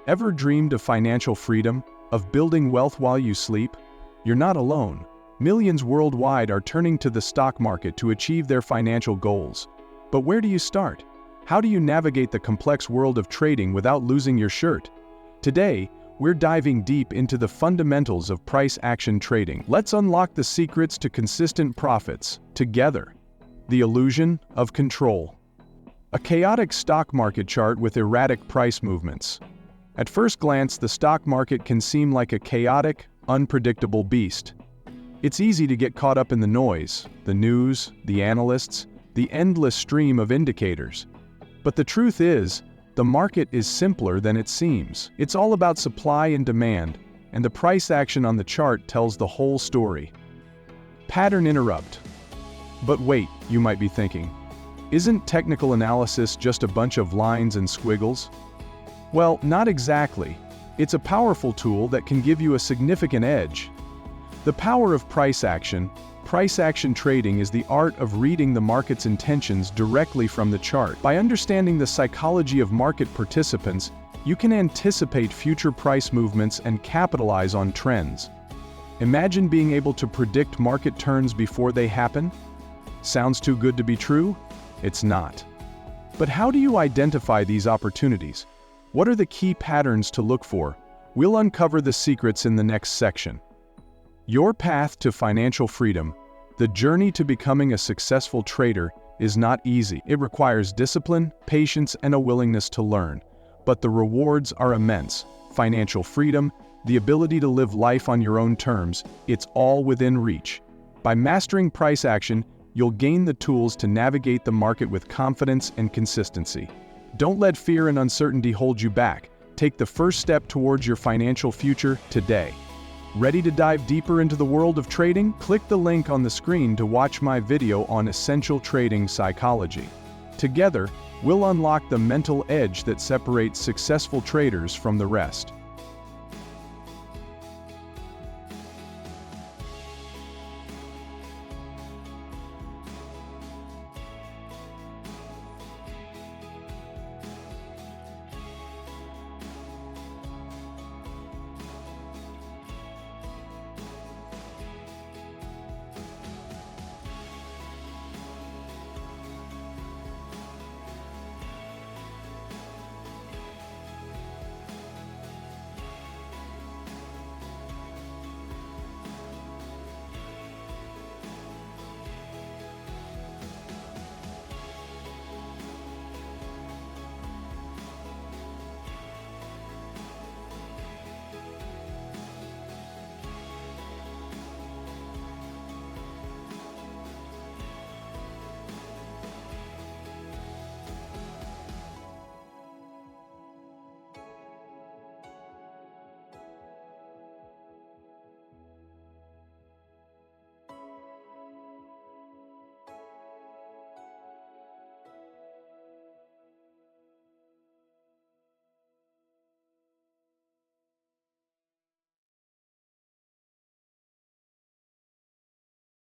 Ever dreamed of financial freedom, of building wealth while you sleep? You're not alone. Millions worldwide are turning to the stock market to achieve their financial goals. But where do you start? How do you navigate the complex world of trading without losing your shirt? Today, we're diving deep into the fundamentals of price action trading. Let's unlock the secrets to consistent profits, together. The illusion of control. A chaotic stock market chart with erratic price movements. At first glance, the stock market can seem like a chaotic, unpredictable beast. It's easy to get caught up in the noise, the news, the analysts, the endless stream of indicators. But the truth is, the market is simpler than it seems. It's all about supply and demand, and the price action on the chart tells the whole story. Pattern interrupt. But wait, you might be thinking, isn't technical analysis just a bunch of lines and squiggles? Well, not exactly. It's a powerful tool that can give you a significant edge. The power of price action trading is the art of reading the market's intentions directly from the chart. By understanding the psychology of market participants, you can anticipate future price movements and capitalize on trends. Imagine being able to predict market turns before they happen? Sounds too good to be true? It's not. But how do you identify these opportunities? What are the key patterns to look for? We'll uncover the secrets in the next section. Your path to financial freedom, the journey to becoming a successful trader, is not easy. It requires discipline, patience, and a willingness to learn. But the rewards are immense. Financial freedom, the ability to live life on your own terms, it's all within reach. By mastering price action, you'll gain the tools to navigate the market with confidence and consistency. Don't let fear and uncertainty hold you back. Take the first step towards your financial future today. Ready to dive deeper into the world of trading? Click the link on the screen to watch my video on essential trading psychology. Together, we'll unlock the mental edge that separates successful traders from the rest.